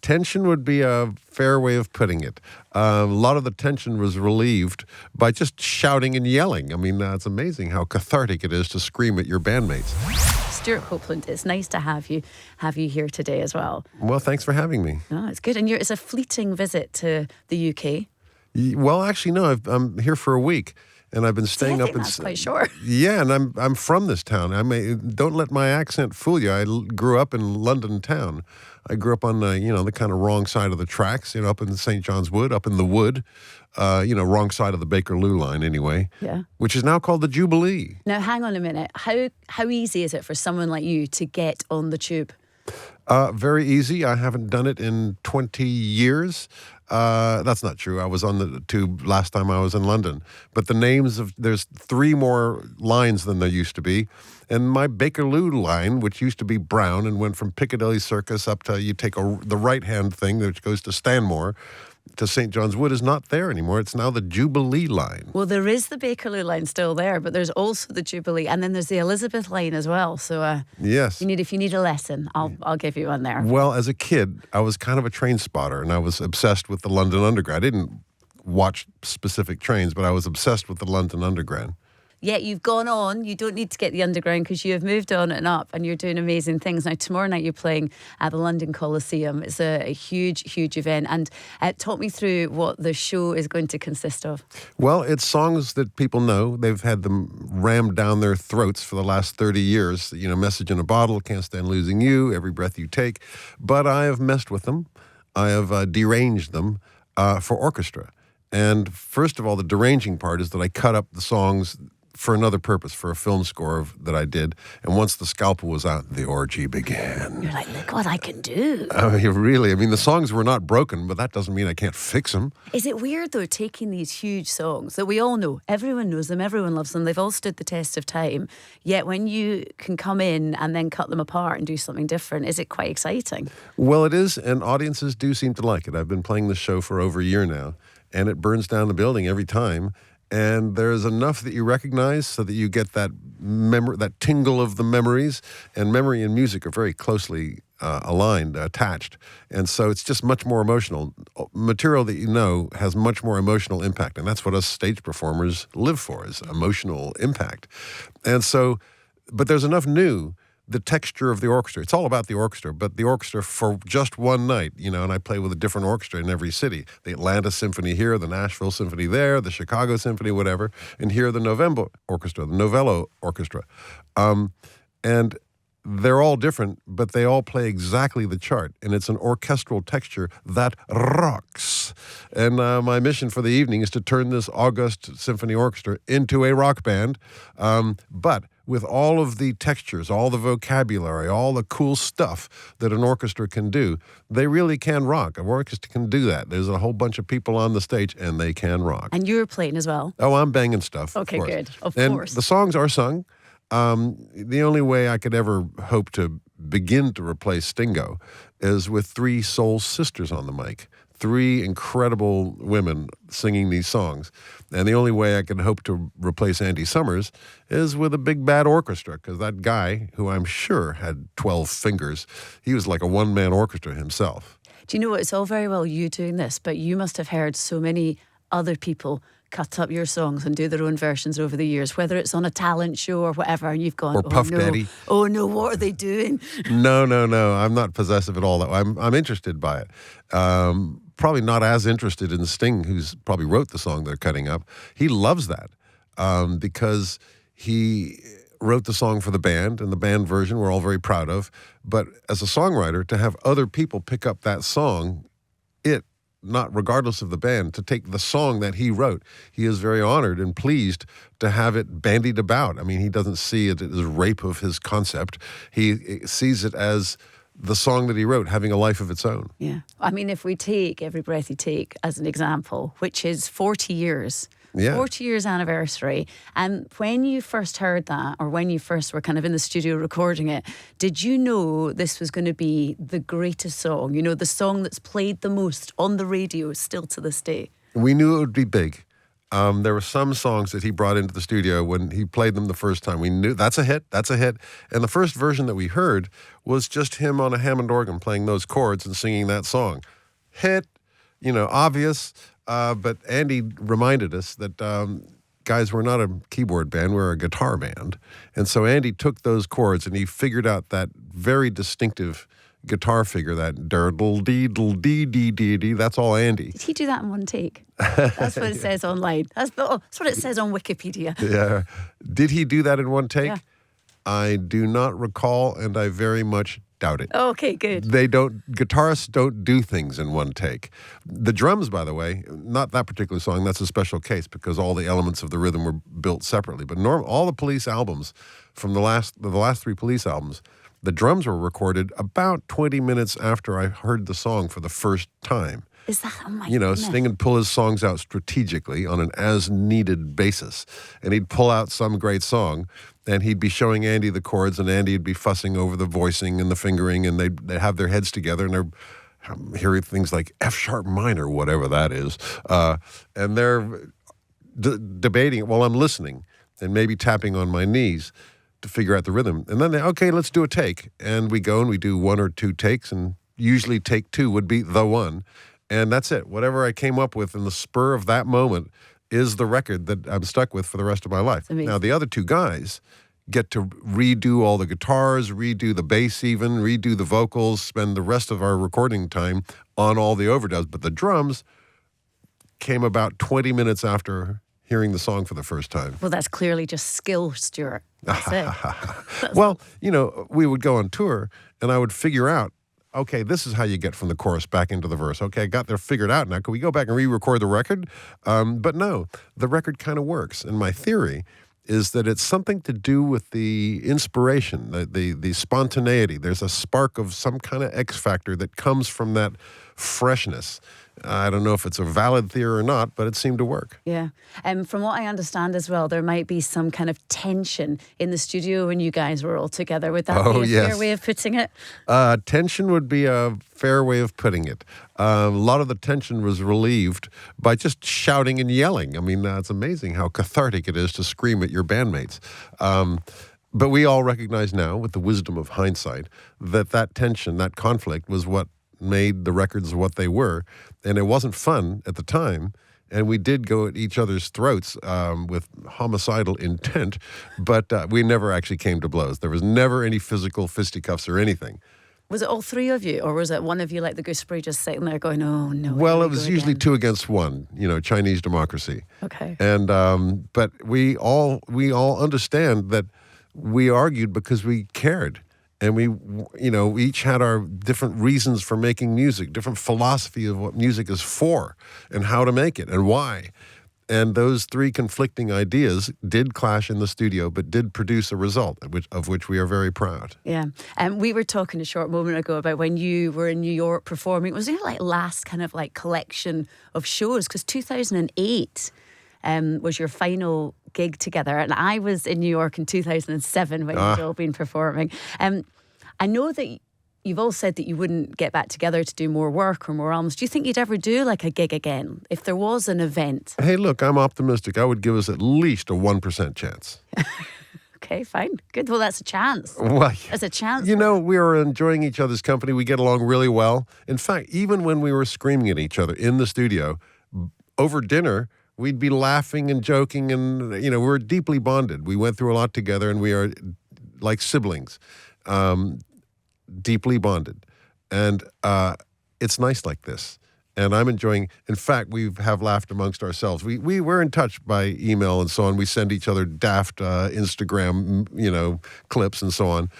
Tension would be a fair way of putting it. A lot of the tension was relieved by just shouting and yelling. I mean, it's amazing how cathartic it is to scream at your bandmates. Stewart Copeland, it's nice to have you here today as well. Well, thanks for having me. Oh, it's good. And it's a fleeting visit to the UK. Well, actually, no, I'm here for a week. And I've been staying up in. That's quite short. Yeah, and I'm from this town. Don't let my accent fool you. I grew up in London town. I grew up on the kind of wrong side of the tracks. Up in St. John's Wood, up in the Wood. Wrong side of the Bakerloo line anyway. Yeah. Which is now called the Jubilee. Now, hang on a minute. How easy is it for someone like you to get on the tube? Very easy. I haven't done it in 20 years. That's not true. I was on the tube last time I was in London. But there's 3 more lines than there used to be. And my Bakerloo line, which used to be brown and went from Piccadilly Circus up to, you take the right-hand thing, which goes to Stanmore, to St. John's Wood, is not there anymore. It's now the Jubilee line. Well, there is the Bakerloo line still there, but there's also the Jubilee, and then there's the Elizabeth line as well. So yes, if you need a lesson, I'll give you one there. Well, as a kid, I was kind of a train spotter, and I was obsessed with the London Underground. I didn't watch specific trains, but I was obsessed with the London Underground. Yeah, you've gone on. You don't need to get the Underground because you have moved on and up and you're doing amazing things. Now, tomorrow night you're playing at the London Coliseum. It's a huge, huge event. And talk me through what the show is going to consist of. Well, it's songs that people know. They've had them rammed down their throats for the last 30 years. Message in a Bottle, Can't Stand Losing You, Every Breath You Take. But I have messed with them. I have deranged them for orchestra. And first of all, the deranging part is that I cut up the songs for another purpose, for a film score that I did. And once the scalpel was out, the orgy began. You're like, look what I can do. The songs were not broken, but that doesn't mean I can't fix them. Is it weird, though, taking these huge songs that we all know, everyone knows them, everyone loves them, they've all stood the test of time, yet when you can come in and then cut them apart and do something different, is it quite exciting? Well, it is, and audiences do seem to like it. I've been playing this show for over a year now, and it burns down the building every time. And there's enough that you recognize so that you get that that tingle of the memories. And memory and music are very closely aligned, attached. And so it's just much more emotional. Material that has much more emotional impact. And that's what us stage performers live for, is emotional impact. And so, but there's enough new. The texture of the orchestra. It's all about the orchestra, but the orchestra for just one night, and I play with a different orchestra in every city. The Atlanta Symphony here, the Nashville Symphony there, the Chicago Symphony, whatever, and here the November Orchestra, the Novello Orchestra. And they're all different, but they all play exactly the chart, and it's an orchestral texture that rocks. And my mission for the evening is to turn this august symphony orchestra into a rock band, but with all of the textures, all the vocabulary, all the cool stuff that an orchestra can do. They really can rock. An orchestra can do that. There's a whole bunch of people on the stage, and they can rock. And you're playing as well? Oh, I'm banging stuff. Okay, of course. good. Of and course. The songs are sung. The only way I could ever hope to begin to replace Stingo is with 3 soul sisters on the mic. 3 incredible women singing these songs. And the only way I can hope to replace Andy Summers is with a big bad orchestra, because that guy, who I'm sure had 12 fingers, he was like a one-man orchestra himself. Do you know what? It's all very well you doing this, but you must have heard so many other people cut up your songs and do their own versions over the years, whether it's on a talent show or whatever, and you've gone, or Puff Daddy. Oh no, what are they doing? No. I'm not possessive at all. I'm interested by it. Probably not as interested in Sting, who's probably wrote the song they're cutting up. He loves that because he wrote the song for the band, and the band version we're all very proud of. But as a songwriter, to have other people pick up that song, not regardless of the band, to take the song that he wrote, he is very honored and pleased to have it bandied about. I mean, he doesn't see it as rape of his concept. He sees it as the song that he wrote having a life of its own. Yeah. I mean, if we take Every Breath You Take as an example, which is 40 years, Yeah. 40 years anniversary. And when you first heard that, or when you first were kind of in the studio recording it, did you know this was going to be the greatest song? The song that's played the most on the radio still to this day? We knew it would be big. There were some songs that he brought into the studio when he played them the first time. We knew that's a hit, that's a hit. And the first version that we heard was just him on a Hammond organ playing those chords and singing that song. Hit, obvious. But Andy reminded us that, guys, we're not a keyboard band, we're a guitar band. And so Andy took those chords and he figured out that very distinctive guitar figure, that dirdle-dee-dee-dee-dee. That's all Andy. Did he do that in one take? That's what it says online. That's what it says on Wikipedia. Yeah. Did he do that in one take? Yeah. I do not recall, and I very much doubt it. Okay, good. Guitarists don't do things in one take. The drums, by the way, not that particular song, that's a special case because all the elements of the rhythm were built separately. But all the Police albums, from the last 3 Police albums, the drums were recorded about 20 minutes after I heard the song for the first time. Is that, oh my goodness. Sting would pull his songs out strategically on an as-needed basis. And he'd pull out some great song, and he'd be showing Andy the chords, and Andy would be fussing over the voicing and the fingering, and they'd have their heads together, and they're hearing things like F-sharp minor, whatever that is. And they're debating it while I'm listening and maybe tapping on my knees to figure out the rhythm. And then okay, let's do a take. And we go and we do 1 or 2 takes, and usually take 2 would be the one. And that's it. Whatever I came up with in the spur of that moment is the record that I'm stuck with for the rest of my life. Now, the other 2 guys get to redo all the guitars, redo the bass even, redo the vocals, spend the rest of our recording time on all the overdubs. But the drums came about 20 minutes after hearing the song for the first time. Well, that's clearly just skill, Stewart. That's it. Well, we would go on tour, and I would figure out, okay, this is how you get from the chorus back into the verse. Okay, I got there figured out. Now, can we go back and re-record the record? But no, the record kind of works. And my theory is that it's something to do with the inspiration, the spontaneity. There's a spark of some kind of X factor that comes from that freshness. I don't know if it's a valid theory or not, but it seemed to work. Yeah. From what I understand as well, there might be some kind of tension in the studio when you guys were all together. Would that be a fair way of putting it? Tension would be a fair way of putting it. A lot of the tension was relieved by just shouting and yelling. I mean, it's amazing how cathartic it is to scream at your bandmates. But we all recognize now, with the wisdom of hindsight, that tension, that conflict was what made the records what they were. And it wasn't fun at the time. And we did go at each other's throats with homicidal intent, but we never actually came to blows. There was never any physical fisticuffs or anything. Was it all 3 of you, or was it one of you like the gooseberry just sitting there going, oh, no? Well, it was usually 2 against 1, Chinese democracy. Okay. And but we all understand that we argued because we cared. And we each had our different reasons for making music, different philosophy of what music is for and how to make it and why. And those 3 conflicting ideas did clash in the studio, but did produce a result of which we are very proud. Yeah. And we were talking a short moment ago about when you were in New York performing. Was it your last kind of collection of shows? Because 2008 was your final gig together. And I was in New York in 2007 when you'd all been performing. I know that you've all said that you wouldn't get back together to do more work or more albums. Do you think you'd ever do a gig again if there was an event? Hey, look, I'm optimistic. I would give us at least a 1% chance. Okay, fine. Good. Well, that's a chance. Well, that's a chance. We are enjoying each other's company. We get along really well. In fact, even when we were screaming at each other in the studio, over dinner, we'd be laughing and joking, and we're deeply bonded. We went through a lot together, and we are like siblings, deeply bonded. And it's nice like this. And I'm enjoying. In fact, we have laughed amongst ourselves. We were in touch by email and so on. We send each other daft Instagram, clips and so on.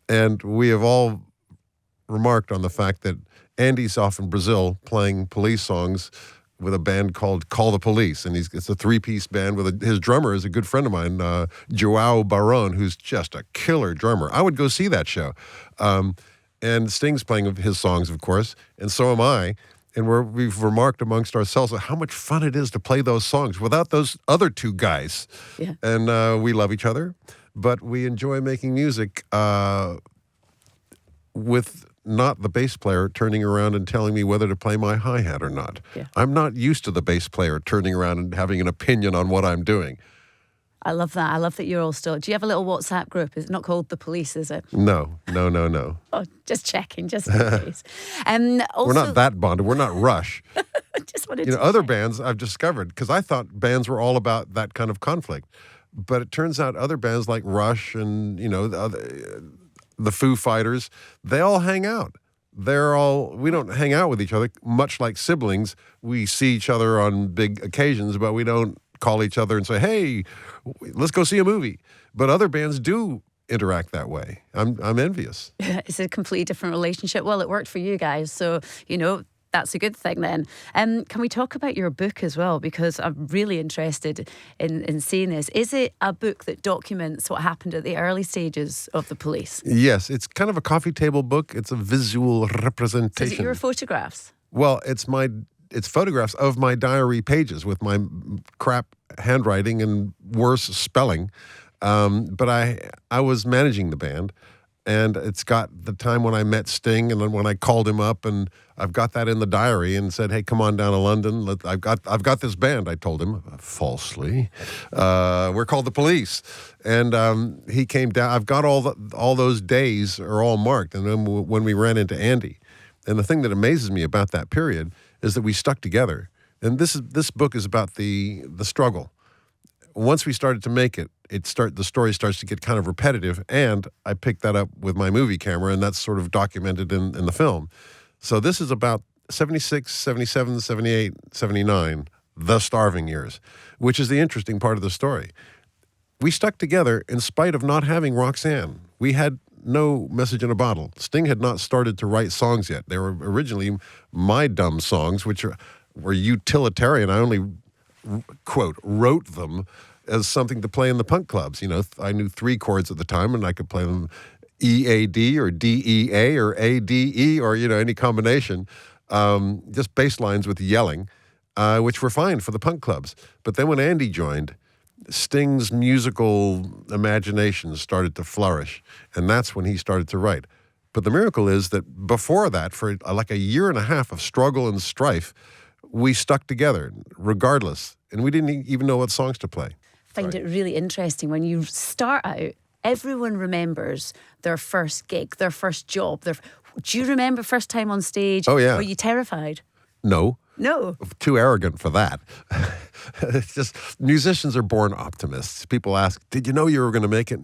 And we have all remarked on the fact that Andy's off in Brazil playing police songs with a band called Call the Police, and it's a 3-piece band with his drummer is a good friend of mine, João Barón, who's just a killer drummer. I would go see that show, and Sting's playing his songs, of course, and so am I. And we've remarked amongst ourselves how much fun it is to play those songs without those other 2 guys. Yeah. And we love each other, but we enjoy making music with not the bass player turning around and telling me whether to play my hi-hat or not. Yeah. I'm not used to the bass player turning around and having an opinion on what I'm doing. I love that. I love that you're all still. Do you have a little WhatsApp group? It's not called the Police, is it? No. Oh, just checking, just in case. Also, We're not that bonded. We're not Rush. just wanted to Other check. bands I've discovered, because I thought bands were all about that kind of conflict. But it turns out other bands like Rush and, the Foo Fighters, they all hang out. We don't hang out with each other, much like siblings. We see each other on big occasions, but we don't call each other and say, hey, let's go see a movie. But other bands do interact that way. I'm envious. It's a completely different relationship. Well, it worked for you guys, so, that's a good thing then. Can we talk about your book as well? Because I'm really interested in seeing this. Is it a book that documents what happened at the early stages of the Police? Yes, it's kind of a coffee table book. It's a visual representation. So is it your photographs? Well, it's photographs of my diary pages with my crap handwriting and worse spelling. But I was managing the band, and it's got the time when I met Sting and then when I called him up, and I've got that in the diary and said, hey, come on down to London. I've got this band, I told him, falsely. We're called the Police. And he came down. I've got all those days are all marked. And then when we ran into Andy, and the thing that amazes me about that period is that we stuck together. And this book is about the struggle. Once we started to make it, the story starts to get kind of repetitive, and I picked that up with my movie camera, and that's sort of documented in the film. So this is about 76, 77, 78, 79, the starving years, which is the interesting part of the story. We stuck together in spite of not having Roxanne. We had no message in a bottle. Sting had not started to write songs yet. They were originally my dumb songs, which were utilitarian. I only, quote, wrote them as something to play in the punk clubs. I knew 3 chords at the time, and I could play them E-A-D or D-E-A or A-D-E or, any combination. Just bass lines with yelling, which were fine for the punk clubs. But then when Andy joined, Sting's musical imagination started to flourish, and that's when he started to write. But the miracle is that before that, for like a year and a half of struggle and strife, we stuck together regardless, and we didn't even know what songs to play. I find it really interesting when you start out, everyone remembers their first gig, their first job. Do you remember first time on stage? Oh, yeah. Were you terrified? No. No. Too arrogant for that. It's just, musicians are born optimists. People ask, did you know you were going to make it?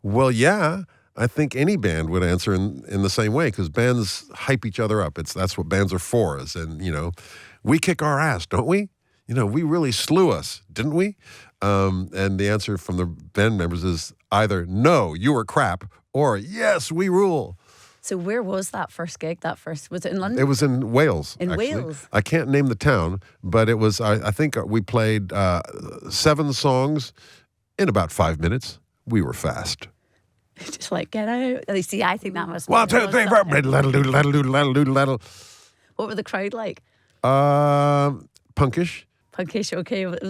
Well, yeah. I think any band would answer in the same way, because bands hype each other up. That's what bands are for. We kick our ass, don't we? We really slew us, didn't we? And the answer from the band members is either, no, you were crap, or yes, we rule. So where was that first gig? Was it in London? It was in Wales. In actually. Wales? I can't name the town, but it was, I think we played 7 songs in about 5 minutes. We were fast. Just like, get out. You see, I think that must be... 1, 2, 3, 4, ladle. What were the crowd like? Punkish. Punkish, okay. It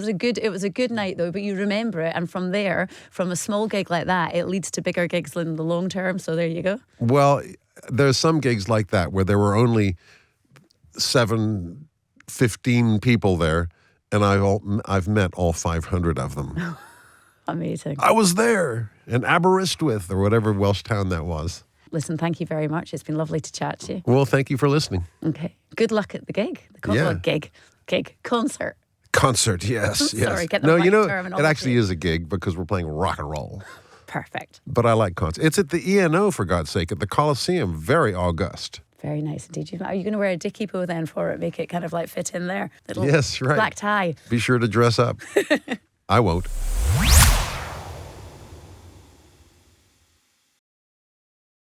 was a good night though, but you remember it, and from there, from a small gig like that, it leads to bigger gigs in the long term. So there you go. Well, there's some gigs like that where there were only 7, 15 people there, and I've met all 500 of them. Amazing. I was there in Aberystwyth or whatever Welsh town that was. Listen, thank you very much. It's been lovely to chat to you. Well, thank you for listening. Okay. Good luck at the gig. Concert. Concert, yes. Sorry, get the no, right terminology. it actually is a gig because we're playing rock and roll. Perfect. But I like concerts. It's at the ENO, for God's sake, at the Coliseum. Very august. Very nice indeed. Are you going to wear a dicky bow then for it? Make it kind of like fit in there? Yes, right. Black tie. Be sure to dress up. I won't.